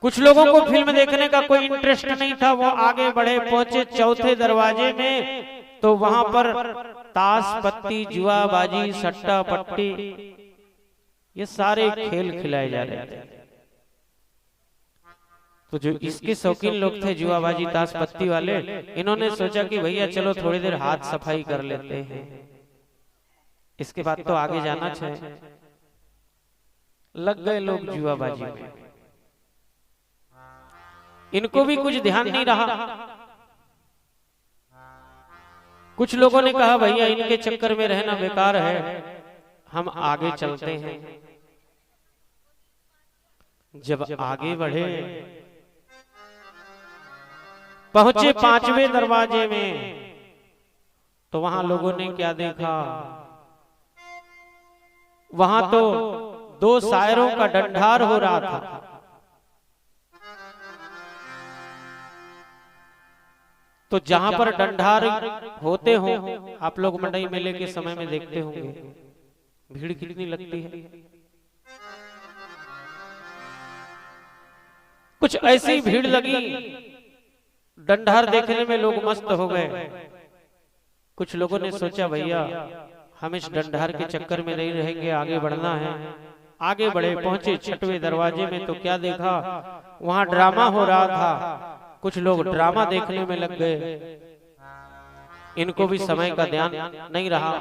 कुछ लोगों को फिल्म देखने का कोई इंटरेस्ट नहीं था, वो आगे बढ़े, पहुंचे चौथे दरवाजे में तो वहां पर ताश पत्ती जुआबाजी सट्टा पट्टी ये सारे खेल खिलाए जा रहे थे। तो जो इसके शौकीन लोग थे जुआबाजी ताश पत्ती वाले, इन्होंने सोचा कि भैया चलो थोड़ी देर हाथ सफाई कर लेते हैं, इसके बाद तो आगे जाना चाहिए। लग गए लोग जुआबाजी में, इनको भी कुछ ध्यान नहीं रहा। कुछ लोगों ने कहा भैया इनके चक्कर में रहना बेकार है, हम आगे चलते हैं। जब आगे बढ़े पहुंचे पांचवें दरवाजे में तो वहां लोगों ने क्या देखा, वहां तो दो शायरों का डंडार हो रहा था। तो जहां पर डंडार होते हो, आप लोग मंडई मेले के समय में देखते होंगे भीड़ कितनी लगती है। कुछ ऐसी भीड़ लगी, डंडार देखने में लोग मस्त हो गए। कुछ लोगों ने सोचा भैया हम इस डंडार के चक्कर में नहीं रहेंगे, आगे बढ़ना है। आगे बढ़े, पहुंचे छठवें दरवाजे में तो क्या देखा, वहां ड्रामा हो रहा था। कुछ लोग ड्रामा देखने में लग गए, इनको भी समय का ध्यान नहीं रहा।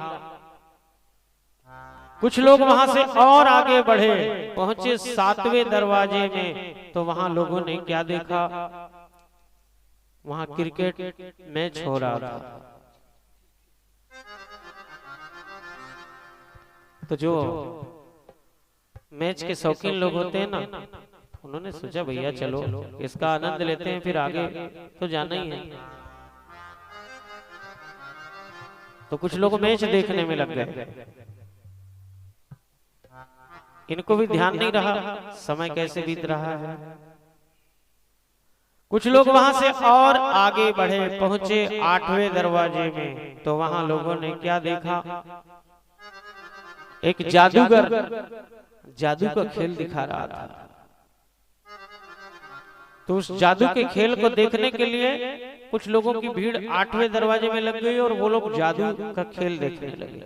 कुछ लोग वहां से और आगे बढ़े, पहुंचे सातवें दरवाजे में तो वहां लोगों ने क्या देखा, वहां क्रिकेट मैच हो रहा था। तो जो मैच के शौकीन लोग होते हैं ना, उन्होंने सोचा भैया चलो इसका आनंद लेते हैं, फिर आगे तो जाना ही है। तो कुछ लोग मैच देखने में लग गए, इनको भी ध्यान नहीं रहा समय कैसे बीत रहा है। कुछ लोग वहां से और आगे बढ़े, पहुंचे आठवें दरवाजे में तो वहां लोगों ने क्या देखा, एक जादूगर जादू का खेल दिखा रहा था। तो उस जादू के खेल को देखने के लिए कुछ लोगों की भीड़ आठवें दरवाजे में लग गई और वो लोग जादू का खेल देखने लगे।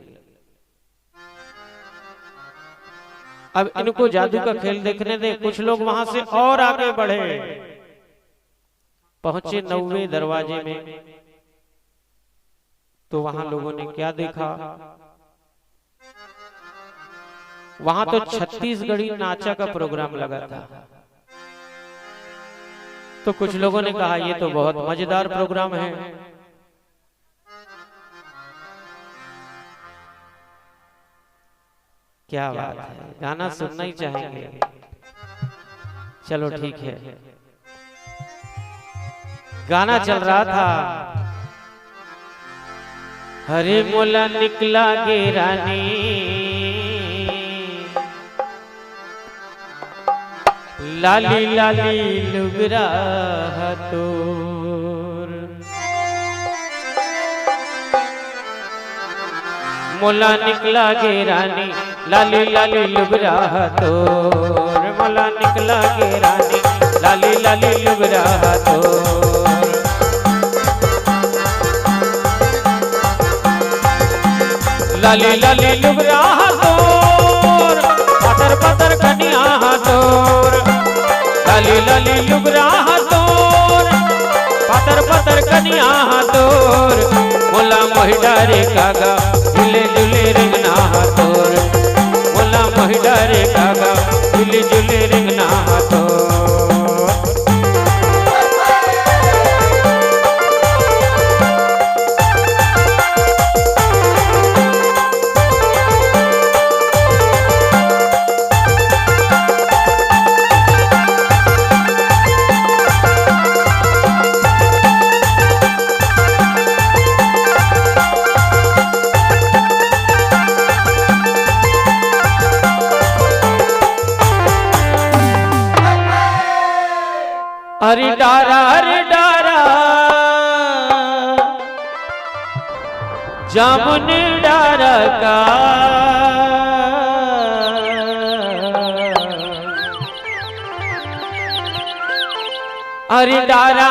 अब इनको जादू का खेल देखने दे। कुछ लोग वहां से और आगे बढ़े, पहुंचे नौवें दरवाजे में तो वहां लोगों ने क्या देखा, वहां तो छत्तीसगढ़ी नाचा का प्रोग्राम लगा था। तो कुछ लोगों ने कहा ये तो बहुत मजेदार प्रोग्राम है। क्या बात है, गाना सुनना ही चाहेंगे। चलो ठीक है, गाना चल रहा था, हरे मोला निकला गे रानी, लाली लाली लुगरा तोर, मोला निकला गे रानी, लाली लाली लुगरा तोर, मोला निकला गे रानी, लाली लाली लुगरा तोर। लाली लाली लुगरा तोर, पतर पतर कनिया तोर, लाली लाली लुगरा तोर, पतर पतर कनिया तोर, मोला मोहिडारे कागा झूले झूले रिंगना तोर, मोला मोहिडारे कागा झूले झूले रिंगना तोर। हरि डारा जामुन डारा का, अरे डारा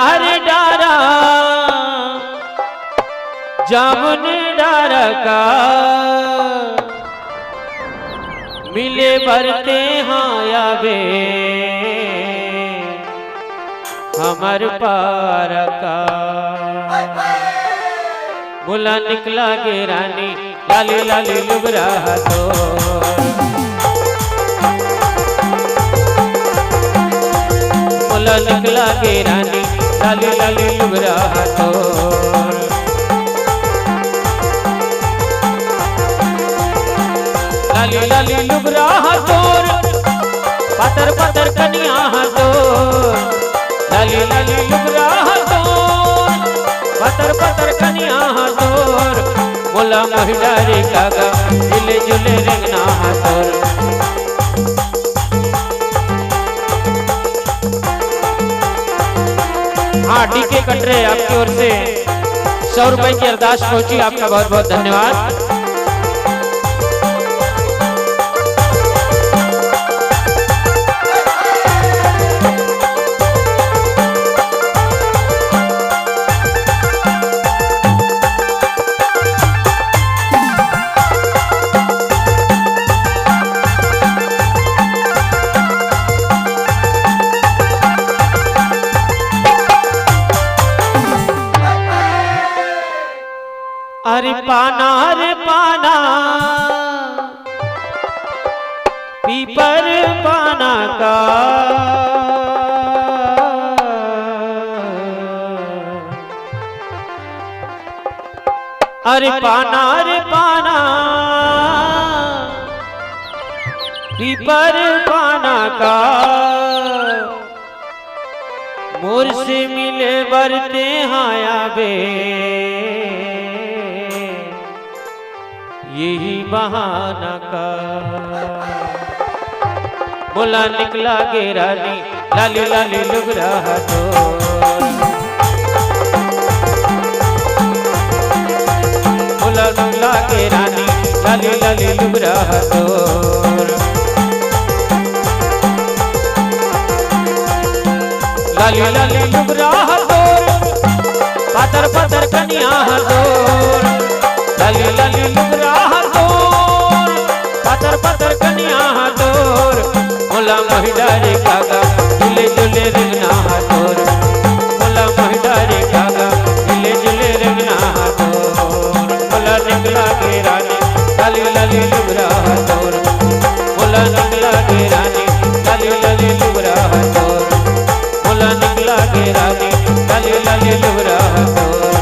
जामुन डारा का मिले भरते हाँ यावे हमर पार का। बोला निकला गे रानी लाली लाली लुगरा तो बोला निकला गे रानी लाली लाली लुगरा तो लाली लाली लुगरा तोर पतर पतर कनिया तोर लाली लाली लुगरा तोर पतर पतर कनिया तोर बोला महिडारी कागा झूले झूले रंगना तोर। हाँ डीके कटरे आपकी ओर से 100 रुपए की अरदास पहुंची, आपका बहुत बहुत धन्यवाद। अरे पाना पीपर पाना का अरे पाना पीपर पाना का मोर से मिले बरते हाया बे यही बहाना का। बोला निकला गे रानी लाली लाली लुगरा तो बोला निकला गे रानी लाली लाली लुगरा तो लाली लाली लुगरा तोर पतर पतर कनिया तोर लाली लाली लुगरा तोर पतर पतर कनिया तोर बोला महिडारे कागा झूले झूले रंगना तोर बोला महिडारे कागा झूले झूले रंगना तोर बोला निकला गे रानी लाली लाली लुगरा तोर बोला निकला गे रानी लाली लाली लुगरा तोर बोला निकला गे रानी लाली लाली लुगरा तोर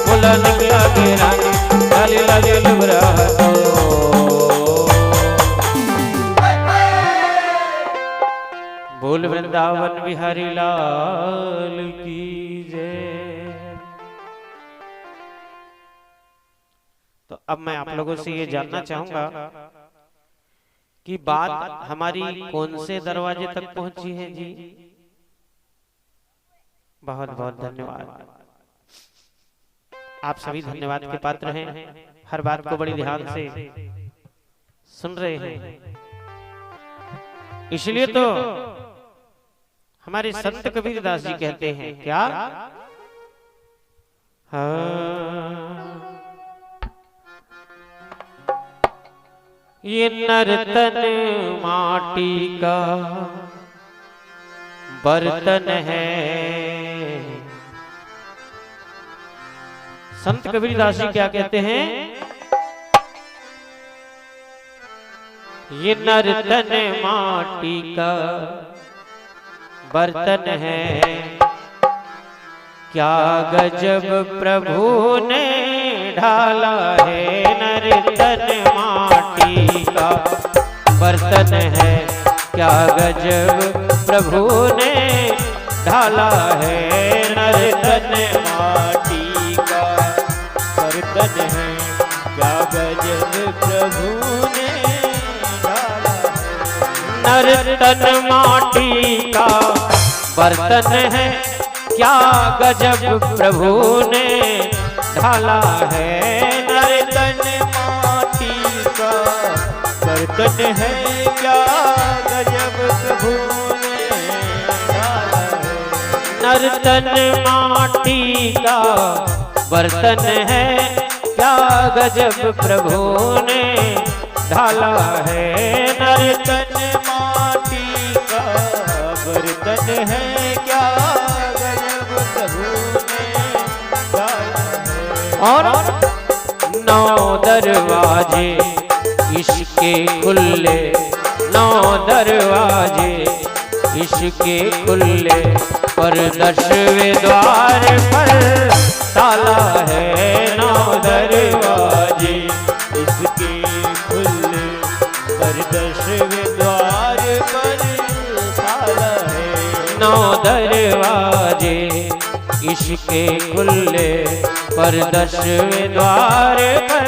बोला निकला गे रानी लाली लाली लुगरा तो। बोल वृंदावन बिहारी लाल की जय। तो अब मैं आप लोगों से ये जानना चाहूंगा कि बात हमारी कौन से दरवाजे तक पहुंची है जी। बहुत बहुत धन्यवाद, आप सभी धन्यवाद के पात्र हैं, हर बात को बड़ी ध्यान से सुन रहे हैं। इसलिए तो हमारे संत कबीरदास जी कहते हैं क्या, ये नर्तन माटी का बर्तन है। संत कबीरदास जी क्या कहते हैं, ये नर्तन माटी का बर्तन है, क्या गजब प्रभु ने ढाला है। नर्तन माटी का बर्तन है, क्या गजब प्रभु ने ढाला है। नर्तन माटी का बर्तन है, क्या गजब प्रभु ने ढाला है। नर्तन माटी का बर्तन है, क्या गजब प्रभु ने ढाला है। नर्तन माटी का बर्तन है, क्या गजब प्रभु ने ढाला है। नर्तन माटी का बर्तन है, क्या गजब प्रभु ने ढाला है। नर्तन माटी का बर्तन है, क्या गजब प्रभु ने डाला है। और नौ दरवाजे इसके खुले, नौ दरवाजे इसके खुले, पर 10वें द्वार पर ताला है। नौ दरवाजे इसके खुले, पर 10वें द्वार पर ताला है। नौ दरवाजे इसके खुले, पर 10वें द्वार पर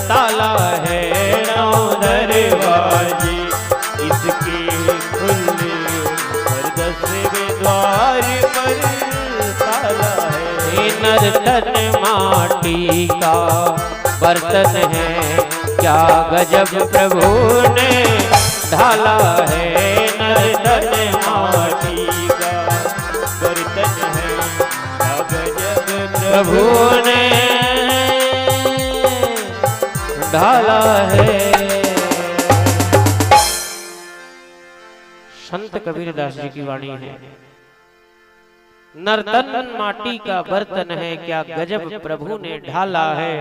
ताला है। नौ दरवाजे इसके खुले, पर 10वें द्वार पर ताला है। नर्तन माटी का बर्तन है, क्या गजब प्रभु ने ढाला है। नर्तन माटी का बर्तन है, क्या गजब प्रभु ने ढाला है। संत कबीरदास जी की वाणी है, नर्तन माटी का बर्तन है, क्या गजब प्रभु ने ढाला है।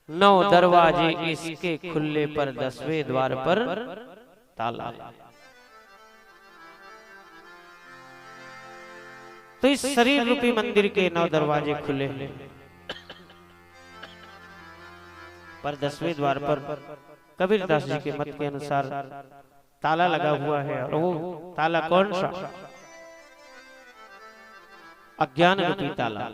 9 दरवाजे इसके खुले, पर 10वें द्वार पर ताला। तो इस शरीर रूपी मंदिर के 9 दरवाजे खुले हैं, पर 10वें द्वार पर कबीरदास जी के मत के अनुसार ताला लगा हुआ है। और वो ताला कौन सा? अज्ञान रूपी ताला।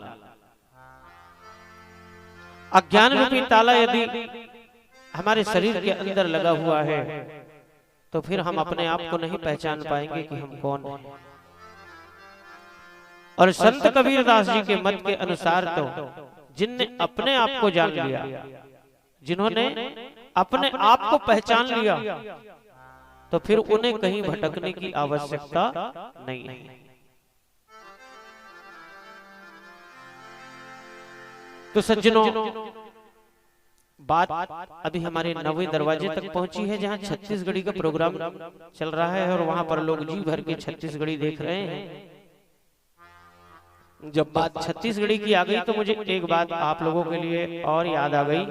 अज्ञान रूपी ताला यदि हमारे शरीर के अंदर लगा हुआ है, तो फिर हम अपने आप को नहीं पहचान पाएंगे कि हम कौन हैं। और संत कबीरदास जी के मत के अनुसार तो जिनने अपने आप को जान लिया, जिन्होंने अपने आप को पहचान लिया, तो फिर उन्हें कहीं भटकने की आवश्यकता नहीं है। तो सज्जनों, बात अभी हमारे 9वें दरवाजे तक पहुंची है, जहां छत्तीसगढ़ी का प्रोग्राम चल रहा है और वहां पर लोग जी भर के छत्तीसगढ़ी देख रहे हैं। जब बात छत्तीसगढ़ी की आ गई, तो मुझे एक बात आप लोगों के लिए और याद आ गई।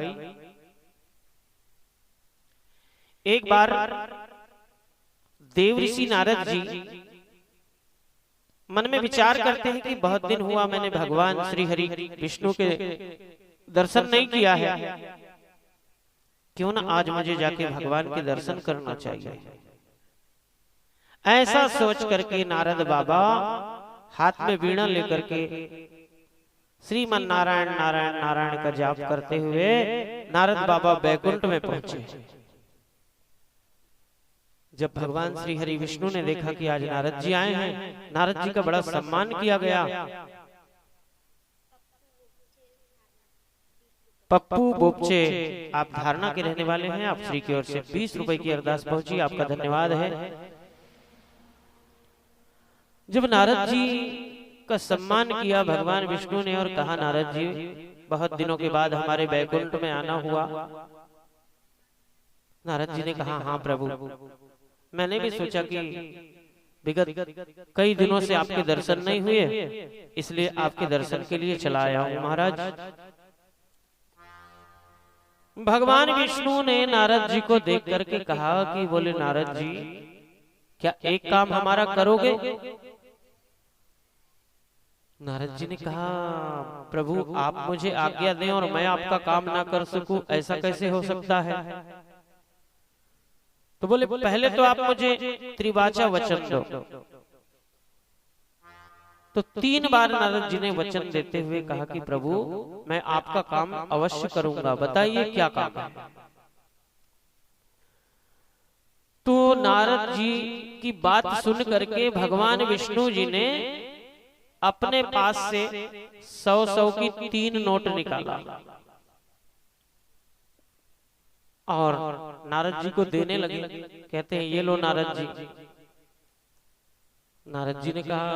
एक बार देवऋषि नारद जी मन में विचार करते हैं कि बहुत दिन हुआ मैंने भगवान श्री हरि विष्णु के दर्शन नहीं किया है, क्यों ना आज मुझे जाके भगवान के दर्शन करना चाहिए। ऐसा सोच करके नारद बाबा हाथ में वीणा लेकर के श्रीमन नारायण नारायण नारायण का जाप करते हुए नारद बाबा बैकुंठ में पहुंचे। जब भगवान श्री हरि विष्णु ने देखा कि आज नारद जी आए हैं, नारद जी का बड़ा सम्मान किया गया। पप्पू बोपचे, आप धारणा के रहने वाले हैं, आप श्री की ओर से 20 रुपए की अरदास पहुंची, आपका धन्यवाद है। जब नारद जी का सम्मान किया भगवान विष्णु ने और कहा, नारद जी बहुत दिनों के बाद हमारे बैकुंठ में आना हुआ। नारद जी ने कहा, हाँ प्रभु, मैंने भी सोचा कि विगत कई दिनों से आपके दर्शन नहीं हुए, इसलिए आपके दर्शन के लिए चला आया हूं महाराज। भगवान विष्णु ने नारद जी को देख करके कहा कि बोले नारद जी, क्या एक काम हमारा करोगे? नारद जी ने कहा, प्रभु आप मुझे आज्ञा दें और मैं आपका काम ना कर सकूं, ऐसा कैसे हो सकता है? तो बोले पहले तो आप मुझे त्रिवाचा वचन दो। तो 3 बार नारद जी ने वचन देते हुए कहा कि प्रभु मैं आपका काम अवश्य करूंगा, बताइए क्या काम है? तो नारद जी की बात सुन करके भगवान विष्णु जी ने अपने पास से 100 की 3 नोट निकाला और नारद जी को देने लगे। कहते हैं, ये लो नारद जी। नारद जी ने कहा,